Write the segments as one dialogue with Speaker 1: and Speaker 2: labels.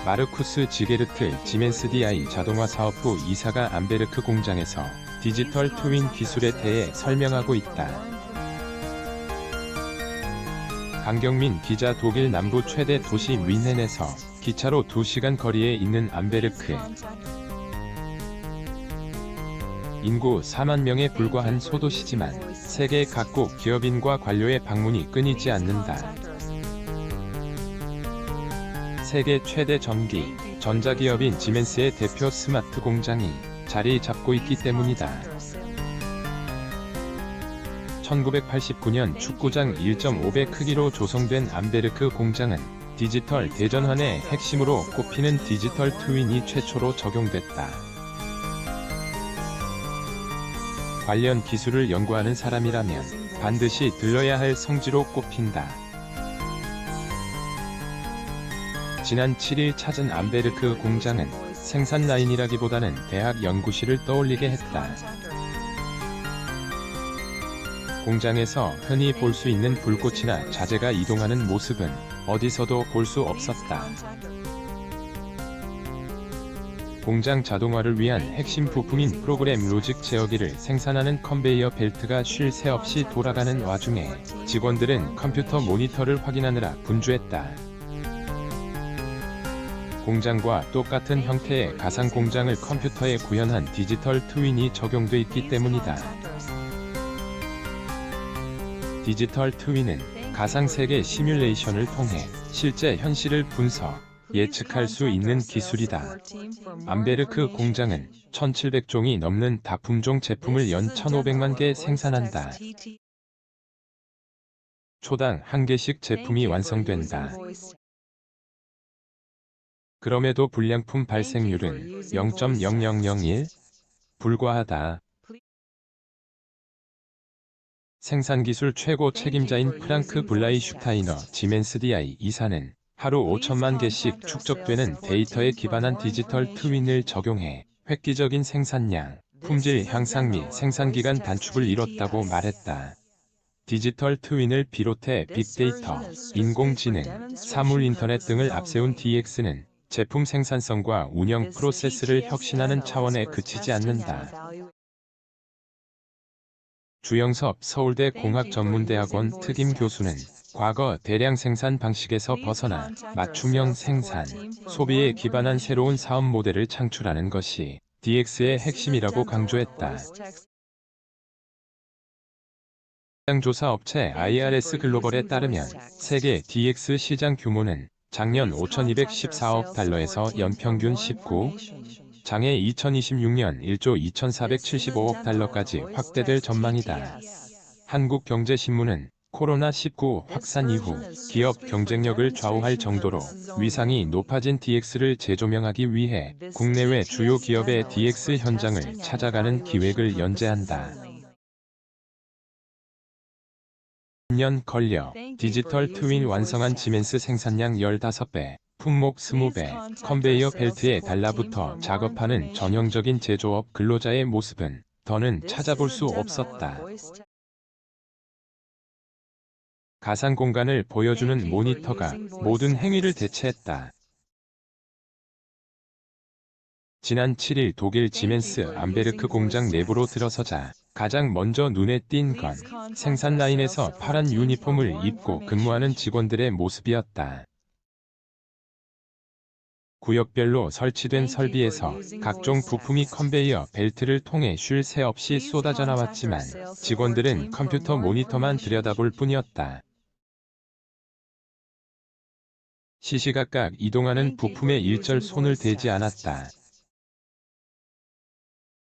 Speaker 1: 마르쿠스 지게르트 지멘스 DI 자동화 사업부 이사가 암베르크 공장에서 디지털 트윈 기술에 대해 설명하고 있다. 강경민 기자. 독일 남부 최대 도시 뮌헨에서 기차로 2시간 거리에 있는 암베르크. 인구 4만 명에 불과한 소도시지만 세계 각국 기업인과 관료의 방문이 끊이지 않는다. 세계 최대 전기, 전자기업인 지멘스의 대표 스마트 공장이 자리 잡고 있기 때문이다. 1989년 축구장 1.5배 크기로 조성된 암베르크 공장은 디지털 대전환의 핵심으로 꼽히는 디지털 트윈이 최초로 적용됐다. 관련 기술을 연구하는 사람이라면 반드시 들러야 할 성지로 꼽힌다. 지난 7일 찾은 암베르크 공장은 생산 라인이라기보다는 대학 연구실을 떠올리게 했다. 공장에서 흔히 볼 수 있는 불꽃이나 자재가 이동하는 모습은 어디서도 볼 수 없었다. 공장 자동화를 위한 핵심 부품인 프로그램 로직 제어기를 생산하는 컨베이어 벨트가 쉴 새 없이 돌아가는 와중에 직원들은 컴퓨터 모니터를 확인하느라 분주했다. 공장과 똑같은 형태의 가상 공장을 컴퓨터에 구현한 디지털 트윈이 적용돼 있기 때문이다. 디지털 트윈은 가상 세계 시뮬레이션을 통해 실제 현실을 분석, 예측할 수 있는 기술이다. 암베르크 공장은 1700종이 넘는 다품종 제품을 연 1500만 개 생산한다. 초당 1개씩 제품이 완성된다. 그럼에도 불량품 발생률은 0.0001 불과하다. 생산기술 최고 책임자인 프랑크 블라이슈타이너 지멘스 DI 이사는 하루 5천만 개씩 축적되는 데이터에 기반한 디지털 트윈을 적용해 획기적인 생산량, 품질 향상 및 생산기간 단축을 이뤘다고 말했다. 디지털 트윈을 비롯해 빅데이터, 인공지능, 사물인터넷 등을 앞세운 DX는 제품 생산성과 운영 프로세스를 혁신하는 차원에 그치지 않는다. 주영섭 서울대 공학전문대학원 특임 교수는 과거 대량 생산 방식에서 벗어나 맞춤형 생산, 소비에 기반한 새로운 사업 모델을 창출하는 것이 DX의 핵심이라고 강조했다. 시장조사 업체 IRS 글로벌에 따르면 세계 DX 시장 규모는 작년 5,214억 달러에서 연평균 19, 장해 2026년 1조 2,475억 달러까지 확대될 전망이다. 한국경제신문은 코로나19 확산 이후 기업 경쟁력을 좌우할 정도로 위상이 높아진 DX를 재조명하기 위해 국내외 주요 기업의 DX 현장을 찾아가는 기획을 연재한다. 10년 걸려 디지털 트윈 완성한 지멘스 생산량 15배, 품목 20배, 컨베이어 벨트에 달라붙어 작업하는 전형적인 제조업 근로자의 모습은 더는 찾아볼 수 없었다. 가상 공간을 보여주는 모니터가 모든 행위를 대체했다. 지난 7일 독일 지멘스 암베르크 공장 내부로 들어서자 가장 먼저 눈에 띈 건 생산 라인에서 파란 유니폼을 입고 근무하는 직원들의 모습이었다. 구역별로 설치된 설비에서 각종 부품이 컨베이어 벨트를 통해 쉴 새 없이 쏟아져 나왔지만 직원들은 컴퓨터 모니터만 들여다볼 뿐이었다. 시시각각 이동하는 부품에 일절 손을 대지 않았다.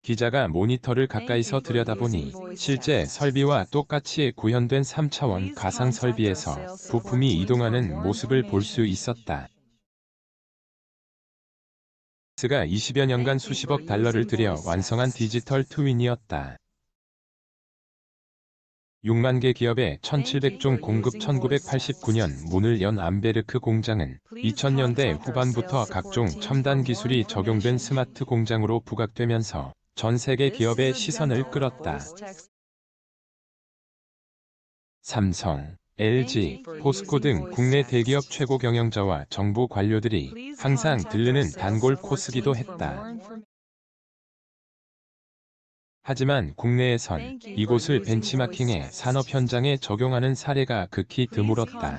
Speaker 1: 기자가 모니터를 가까이서 들여다보니 실제 설비와 똑같이 구현된 3차원 가상 설비에서 부품이 이동하는 모습을 볼 수 있었다. 가 20여 년간 수십억 달러를 들여 완성한 디지털 트윈이었다. 6만 개 기업에 1,700종 공급. 1989년 문을 연 암베르크 공장은 2000년대 후반부터 각종 첨단 기술이 적용된 스마트 공장으로 부각되면서 전 세계 기업의 시선을 끌었다. 삼성, LG, 포스코 등 국내 대기업 최고 경영자와 정부 관료들이 항상 들르는 단골 코스기도 했다. 하지만 국내에선 이곳을 벤치마킹해 산업 현장에 적용하는 사례가 극히 드물었다.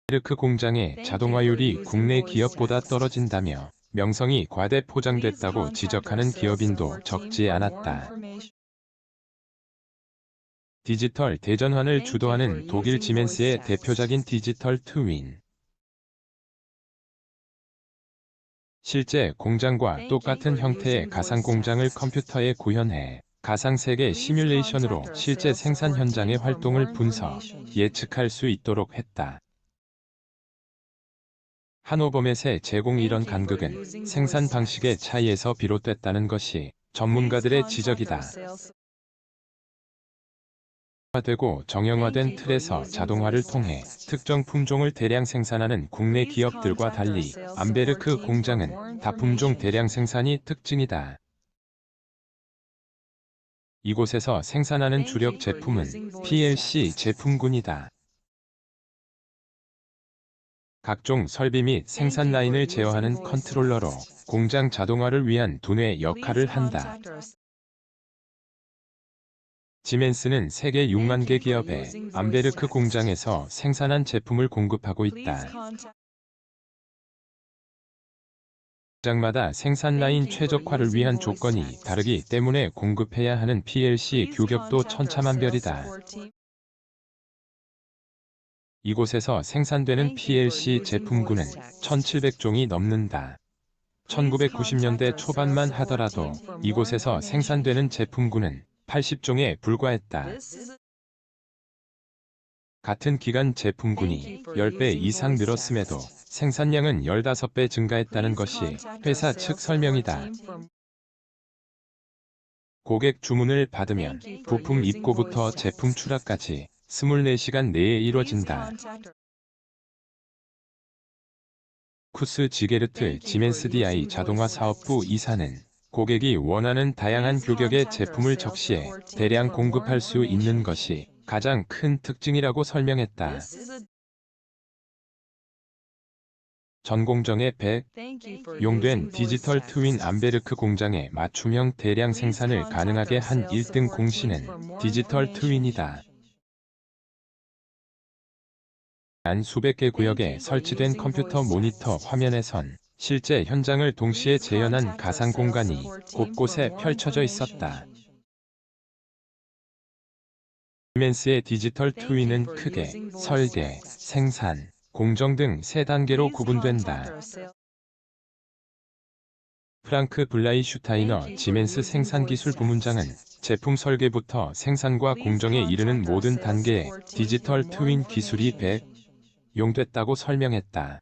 Speaker 1: 르크 공장의 자동화율이 국내 기업보다 떨어진다며 명성이 과대 포장됐다고 지적하는 기업인도 적지 않았다. 디지털 대전환을 주도하는 독일 지멘스의 대표작인 디지털 트윈. 실제 공장과 똑같은 형태의 가상 공장을 컴퓨터에 구현해 가상세계 시뮬레이션으로 실제 생산 현장의 활동을 분석, 예측할 수 있도록 했다. 하노버멧의 제공 이런 간극은 생산 방식의 차이에서 비롯됐다는 것이 전문가들의 지적이다. 되고 정형화된 틀에서 자동화를 통해 특정 품종을 대량 생산하는 국내 기업들과 달리 암베르크 공장은 다품종 대량 생산이 특징이다. 이곳에서 생산하는 주력 제품은 PLC 제품군이다. 각종 설비 및 생산 라인을 제어하는 컨트롤러로 공장 자동화를 위한 두뇌 역할을 한다. 지멘스는 세계 6만 개 기업에 암베르크 공장에서 생산한 제품을 공급하고 있다. 공장마다 생산 라인 최적화를 위한 조건이 다르기 때문에 공급해야 하는 PLC 규격도 천차만별이다. 이곳에서 생산되는 PLC 제품군은 1,700종이 넘는다. 1990년대 초반만 하더라도 이곳에서 생산되는 제품군은 80종에 불과했다. 같은 기간 제품군이 10배 이상 늘었음에도 생산량은 15배 증가했다는 것이 회사 측 설명이다. 고객 주문을 받으면 부품 입고부터 제품 출하까지 24시간 내에 이뤄진다. 쿠스 지게르트 지멘스 DI 자동화 사업부 이사는 고객이 원하는 다양한 규격의 제품을 적시해 대량 공급할 수 있는 것이 가장 큰 특징이라고 설명했다. 전 공정의 100 용된 디지털 트윈 암베르크 공장의 맞춤형 대량 생산을 가능하게 한 1등 공신은 디지털 트윈이다. 안 수백 개 구역에 설치된 컴퓨터 모니터 화면에선 실제 현장을 동시에 재현한 가상 공간이 곳곳에 펼쳐져 있었다. 시멘스의 디지털 트윈은 크게 설계, 생산, 공정 등 3단계로 구분된다. 프랑크 블라이슈타이너 지멘스 생산기술 부문장은 제품 설계부터 생산과 공정에 이르는 모든 단계에 디지털 트윈 기술이 용됐다고 설명했다.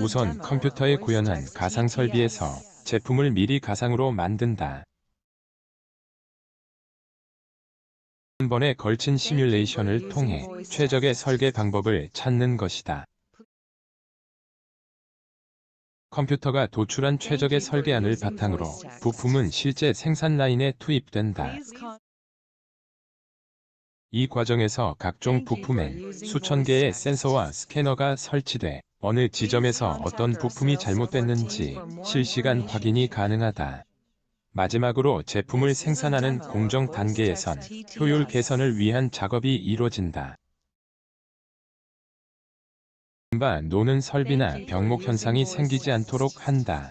Speaker 1: 우선 컴퓨터에 구현한 가상 설비에서 제품을 미리 가상으로 만든다. 한 번에 걸친 시뮬레이션을 통해 최적의 설계 방법을 찾는 것이다. 컴퓨터가 도출한 최적의 설계안을 바탕으로 부품은 실제 생산 라인에 투입된다. 이 과정에서 각종 부품엔 수천 개의 센서와 스캐너가 설치돼 어느 지점에서 어떤 부품이 잘못됐는지 실시간 확인이 가능하다. 마지막으로 제품을 생산하는 공정 단계에선 효율 개선을 위한 작업이 이루어진다. 바 노는 설비나 병목 현상이 생기지 않도록 한다.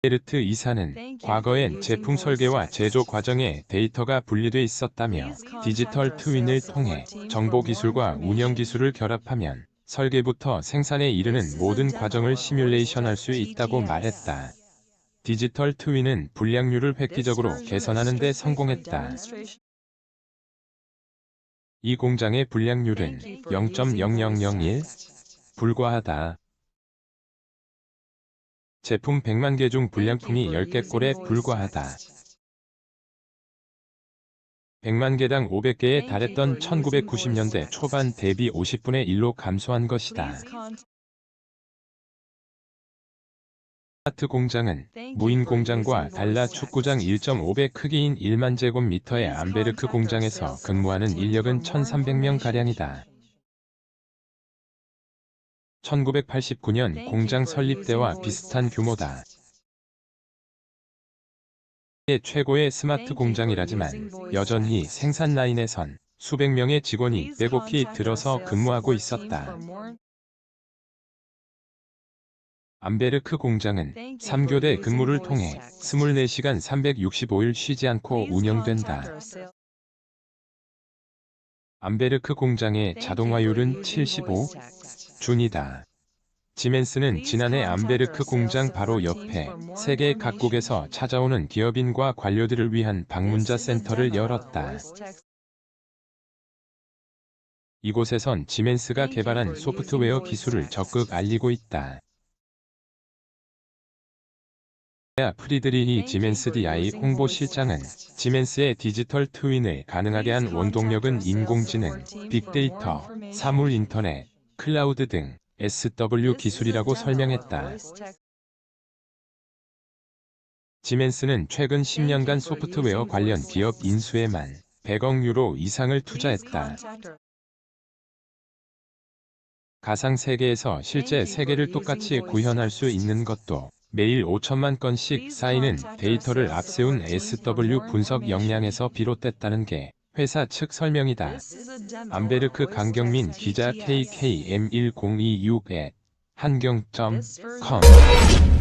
Speaker 1: 베르트 이사는 과거엔 제품 설계와 제조 과정에 데이터가 분리돼 있었다며 디지털 트윈을 통해 정보 기술과 운영 기술을 결합하면 설계부터 생산에 이르는 모든 과정을 시뮬레이션할 수 있다고 말했다. 디지털 트윈은 불량률을 획기적으로 개선하는 데 성공했다. 이 공장의 불량률은 0.0001 불과하다. 제품 100만 개 중 불량품이 10개 꼴에 불과하다. 100만 개당 500개에 달했던 1990년대 초반 대비 50분의 1로 감소한 것이다. 스마트 공장은 무인 공장과 달라 축구장 1.5배 크기인 1만 제곱미터의 암베르크 공장에서 근무하는 인력은 1,300명가량이다. 1989년 공장 설립 때와 비슷한 규모다. 최고의 스마트 공장이라지만 여전히 생산 라인에선 수백 명의 직원이 빼곡히 들어서 근무하고 있었다. 암베르크 공장은 3교대 근무를 통해 24시간 365일 쉬지 않고 운영된다. 암베르크 공장의 자동화율은 75준이다. 지멘스는 지난해 암베르크 공장 바로 옆에 세계 각국에서 찾아오는 기업인과 관료들을 위한 방문자 센터를 열었다. 이곳에선 지멘스가 개발한 소프트웨어 기술을 적극 알리고 있다. 프리드리히 지멘스 DI 홍보실장은 지멘스의 디지털 트윈을 가능하게 한 원동력은 인공지능, 빅데이터, 사물 인터넷, 클라우드 등 SW 기술이라고 설명했다. 지멘스는 최근 10년간 소프트웨어 관련 기업 인수에만 100억 유로 이상을 투자했다. 가상 세계에서 실제 세계를 똑같이 구현할 수 있는 것도 매일 5천만 건씩 쌓이는 데이터를 앞세운 SW 분석 역량에서 비롯됐다는 게 회사 측 설명이다. 암베르크 강경민 기자 KKM1026@한경.com